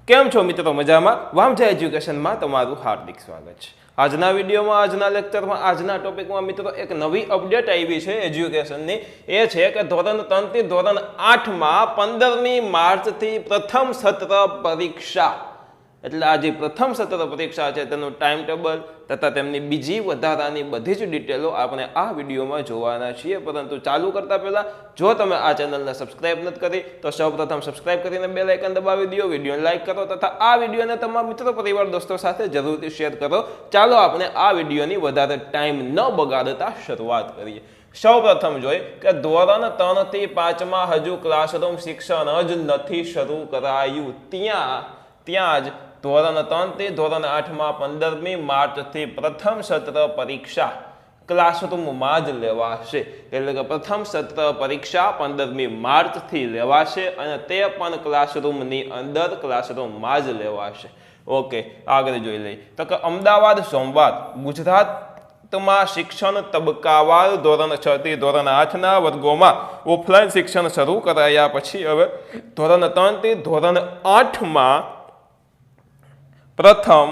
કેમ છો મિત્રો? મજામાં? વામજા એજ્યુકેશનમાં તમારું હાર્દિક સ્વાગત છે. આજના વિડીયોમાં, આજના લેક્ચરમાં, આજના ટોપિકમાં મિત્રો એક નવી અપડેટ આવી છે એજ્યુકેશનની. એ છે કે ધોરણ 3 થી ધોરણ 8માં 15મી માર્ચથી પ્રથમ સત્ર પરીક્ષા, એટલે આ જે પ્રથમ સત્ર પરીક્ષા છે તેનું ટાઈમ ટેબલ તથા તેમની બીજી વધારાની બધી જ ડિટેલો આપણે આ વિડીયોમાં જોવાના છીએ. પરંતુ ચાલુ કરતા પહેલા જો તમે આ ચેનલને સબસ્ક્રાઇબ નથી કરી તો સૌપ્રથમ સબસ્ક્રાઇબ કરીને બેલ આઇકન દબાવી દો, વિડીયોને લાઇક કરો તથા આ વિડીયોને તમારા મિત્રો પરિવાર દોસ્તો સાથે જરૂરથી શેર કરો. ચાલો આપણે આ વિડીયોની વધારે ટાઈમ ન બગાડતા શરૂઆત કરીએ. સૌપ્રથમ જોઈએ કે ધોરણ 3 થી 5માં હજુ ક્લાસરૂમ શિક્ષણ જ નથી શરૂ કરાયું. ત્યાં જ ધોરણ 3 થી ધોરણ 8માં 15મી માર્ચથી પ્રથમ સત્ર પરીક્ષા ક્લાસરૂમમાં જ લેવાશે. એટલે કે પ્રથમ સત્ર પરીક્ષા 15મી માર્ચથી લેવાશે અને તે પણ ક્લાસરૂમની અંદર ક્લાસરૂમમાં જ લેવાશે. ઓકે, આગળ જોઈ લઈએ તો કે અમદાવાદ સોમવાર ગુજરાતમાં શિક્ષણ તબક્કાવાર ધોરણ 6 થી ધોરણ 8ના વર્ગોમાં ઓફલાઈન શિક્ષણ શરૂ કરાયા પછી હવે ધોરણ 3 થી ધોરણ 8માં પ્રથમ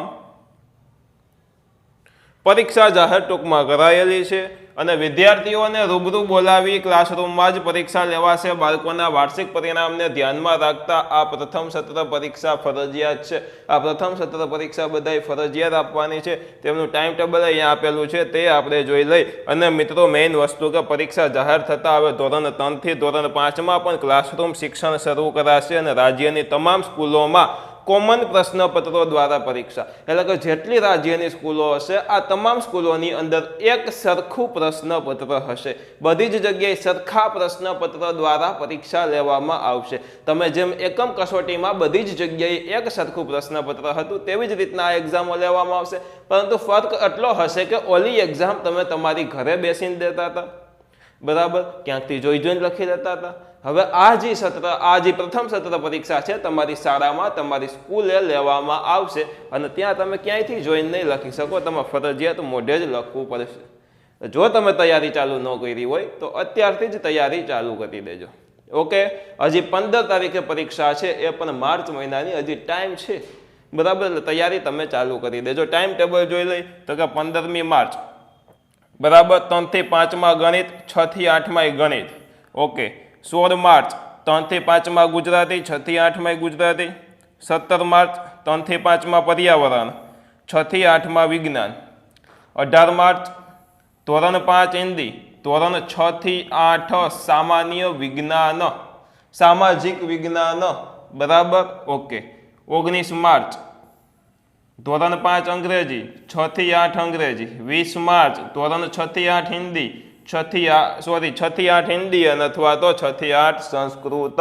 પરીક્ષા જાહેર ટૂંકમાં કરાયેલી છે અને વિદ્યાર્થીઓને રૂબરૂ બોલાવી ક્લાસરૂમમાં જ પરીક્ષા લેવાશે. બાળકોના વાર્ષિક પરિણામને ધ્યાનમાં રાખતા આ પ્રથમ સત્ર પરીક્ષા ફરજિયાત છે. આ પ્રથમ સત્ર પરીક્ષા બધાય ફરજિયાત આપવાની છે. તેમનું ટાઈમ ટેબલ અહીંયા આપેલું છે, તે આપણે જોઈ લઈ. અને મિત્રો મેઇન વસ્તુ કે પરીક્ષા જાહેર થતાં હવે ધોરણ 3 થી ધોરણ 5માં પણ ક્લાસરૂમ શિક્ષણ શરૂ કરાશે અને રાજ્યની તમામ સ્કૂલોમાં કોમન પ્રશ્નપત્રો દ્વારા પરીક્ષા, એટલે કે જેટલી રાજ્યની સ્કૂલો હશે આ તમામ સ્કૂલોની અંદર એક સરખું પ્રશ્નપત્ર હશે. બધી જ જગ્યાએ સરખા પ્રશ્નપત્ર દ્વારા પરીક્ષા લેવામાં આવશે. તમે જેમ એકમ કસોટીમાં બધી જ જગ્યાએ એક સરખું પ્રશ્નપત્ર હતું તેવી જ રીતના આ એક્ઝામો લેવામાં આવશે. પરંતુ ફરક એટલો હશે કે ઓલી એક્ઝામ તમે તમારી ઘરે બેસીને દેતા હતા, બરાબર, ક્યાંકથી જોઈને લખી લેતા હતા. હવે આ જે પ્રથમ સત્ર પરીક્ષા છે તમારી શાળામાં, તમારી સ્કૂલે લેવામાં આવશે અને ત્યાં તમે ક્યાંયથી જોઈને નહીં લખી શકો, તમે ફરજિયાત મોઢે જ લખવું પડશે. જો તમે તૈયારી ચાલુ ન કરી હોય તો અત્યારથી જ તૈયારી ચાલુ કરી દેજો. ઓકે, હજી 15 તારીખે પરીક્ષા છે, એ પણ માર્ચ મહિનાની હજી ટાઈમ છે, બરાબર, એટલે તૈયારી તમે ચાલુ કરી દેજો. ટાઈમ ટેબલ જોઈ લઈ તો કે 15મી માર્ચ, બરાબર, 3 થી 5માં ગણિત, 6 થી 8માં ગણિત. ઓકે, 16 માર્ચ 3 થી 5માં ગુજરાતી, 6 થી 8માં ગુજરાતી. 17 માર્ચ 3 થી 5માં પર્યાવરણ, 6 થી 8માં વિજ્ઞાન. 18 માર્ચ ધોરણ 5 હિન્દી, ધોરણ 6 થી 8 સામાન્ય વિજ્ઞાન, સામાજિક વિજ્ઞાન, બરાબર. ઓકે, 19 માર્ચ ધોરણ 5 અંગ્રેજી, 6 થી 8 અંગ્રેજી. 20 માર્ચ ધોરણ 6 થી 8 હિન્દી, 6 થી 8 હિન્દી અને અથવા તો 6 થી 8 સંસ્કૃત,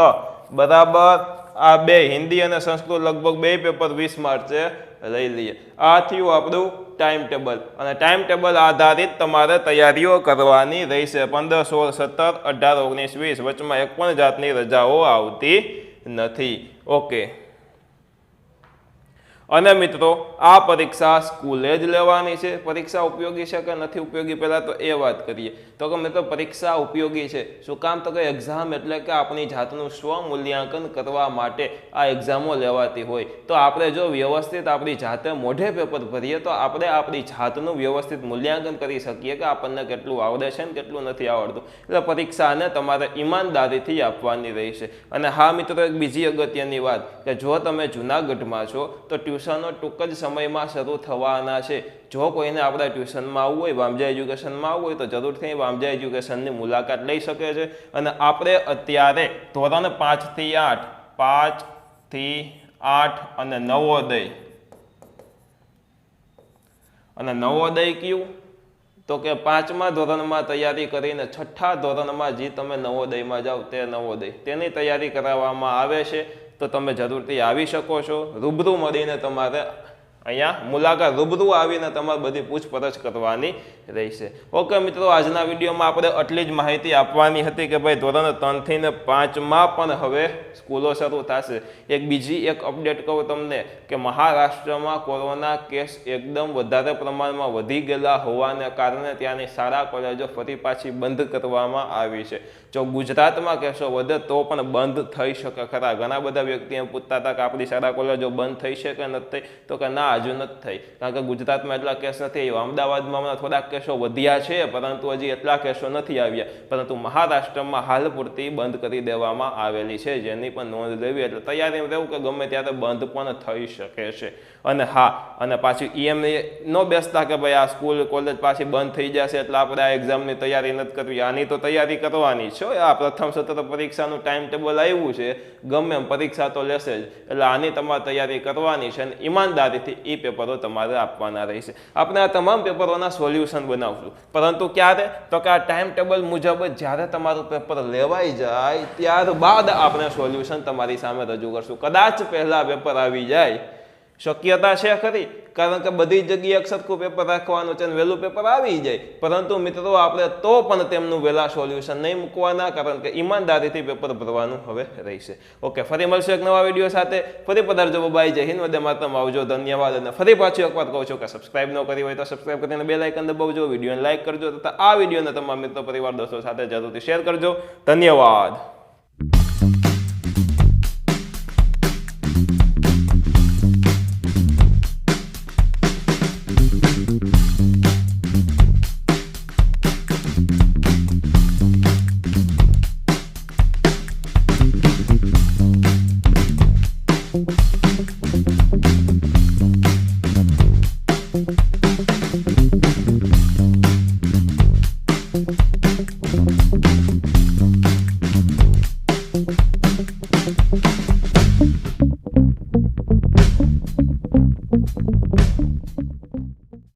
બરાબર. આ બે હિન્દી અને સંસ્કૃત લગભગ બે પેપર 20 માર્ચે લઈ લઈએ. આ થયું આપણું ટાઈમ ટેબલ અને ટાઈમ ટેબલ આધારિત તમારે તૈયારીઓ કરવાની રહેશે. 15, 16, 17, 18, 19, 20 વચમાં એક પણ જાતની રજાઓ આવતી નથી. ઓકે, અને મિત્રો આ પરીક્ષા સ્કૂલે જ લેવાની છે. પરીક્ષા ઉપયોગી છે કે નથી ઉપયોગી પહેલા તો એ વાત કરીએ. તો કે મિત્રો પરીક્ષા ઉપયોગી છે. શું કામ? તો કે એક્ઝામ એટલે કે આપણી જાતનું સ્વમૂલ્યાંકન કરવા માટે આ એક્ઝામો લેવાતી હોય. તો આપણે જો વ્યવસ્થિત આપણી જાતે મોઢે પેપર ભરીએ તો આપણે આપણી જાતનું વ્યવસ્થિત મૂલ્યાંકન કરી શકીએ કે આપણને કેટલું આવડે છે ને કેટલું નથી આવડતું. એટલે પરીક્ષાને તમારે ઈમાનદારીથી આપવાની રહેશે. અને હા મિત્રો, એક બીજી અગત્યની વાત કે જો તમે જૂનાગઢમાં છો તો ટ્યુશનો ટૂંક જ સમયમાં શરૂ થવાના છે. જો કોઈને આપણા ટ્યુશનમાં આવવું હોય, વામજા એજ્યુકેશનમાં આવવું હોય તો જરૂરથી વામજા એજ્યુકેશનની મુલાકાત લઈ શકે છે. અને આપણે અત્યારે ધોરણ 5 થી 8 અને નવોદય કયું? તો કે 5મા ધોરણમાં તૈયારી કરીને 6ઠા ધોરણમાં જે તમે નવોદયમાં જાઓ તે નવોદય, તેની તૈયારી કરાવવામાં આવે છે. તો તમે જરૂરથી આવી શકો છો. રૂબરૂ મળીને તમારે અહીંયા મુલાકાત રૂબરૂ આવીને તમારે બધી પૂછપરછ કરવાની રહેશે. ઓકે મિત્રો, આજના વિડીયોમાં આપણે આટલી જ માહિતી આપવાની હતી કે ભાઈ ધોરણ 3 થી 5માં પણ હવે સ્કૂલો શરૂ થશે. બીજી એક અપડેટ કહું તમને કે મહારાષ્ટ્રમાં કોરોના કેસ એકદમ વધારે પ્રમાણમાં વધી ગયેલા હોવાને કારણે ત્યાંની શાળા કોલેજો ફરી પાછી બંધ કરવામાં આવી છે. જો ગુજરાતમાં કેસો વધે તો પણ બંધ થઈ શકે ખરા. ઘણા બધા વ્યક્તિ એમ પૂછતા હતા કે આપણી શાળા કોલેજો બંધ થઈ છે કે નથી થઈ, તો કે ના, હજુ નથી થઈ, કારણ કે ગુજરાતમાં એટલા કેસ નથી આવ્યા. અમદાવાદમાં હમણાં થોડાક કેસો વધ્યા છે, પરંતુ હજી એટલા કેસો નથી આવ્યા. પરંતુ મહારાષ્ટ્રમાં હાલ પૂરતી બંધ કરી દેવામાં આવેલી છે, જેની પણ નોંધ લેવી. એટલે તૈયારીમાં રહેવું કે ગમે ત્યારે બંધ પણ થઈ શકે છે. અને હા, અને પાછી એમ ન બેસતા કે ભાઈ આ સ્કૂલ કોલેજ પાછી બંધ થઈ જશે એટલે આપણે આ એક્ઝામની તૈયારી નથી કરવી. આની તો તૈયારી કરવાની છે. આ પ્રથમ સત્ર પરીક્ષાનું ટાઈમ ટેબલ આવ્યું છે, ગમે એમ પરીક્ષા તો લેશે જ, એટલે આની તમારે તૈયારી કરવાની છે અને ઈમાનદારીથી એ પેપરો તમારે આપવાના રહેશે. આપણે આ તમામ પેપરોના સોલ્યુશન બનાવશું, પરંતુ ક્યારે? તો કે આ ટાઈમ ટેબલ મુજબ જ્યારે તમારું પેપર લેવાઈ જાય ત્યારબાદ આપણે સોલ્યુશન તમારી સામે રજૂ કરશું. કદાચ પહેલા પેપર આવી જાય, શક્યતા છે ખરી, કારણ કે બધી જગ્યાએ એક સરખું પેપર રાખવાનું છે અને વહેલું પેપર આવી જાય. પરંતુ મિત્રો, આપણે તો પણ તેમનું વહેલા સોલ્યુશન નહીં મૂકવાના, કારણ કે ઈમાનદારીથી પેપર ભરવાનું હવે રહેશે. ઓકે, ફરી મળશું એક નવા વિડીયો સાથે. ફરી પધારજો. બાય, જય હિન્દ, વંદે માતરમ, આવજો, ધન્યવાદ. અને ફરી પાછું એકવાર કહું છું કે સબસ્ક્રાઇબ ન કરી હોય તો સબસ્ક્રાઇબ કરીને બેલ આઇકન દબાવજો, વિડીયોને લાઇક કરજો તથા આ વિડીયોને તમામ મિત્રો, પરિવાર, દોસ્તો સાથે જરૂરથી શેર કરજો. ધન્યવાદ. Thank you.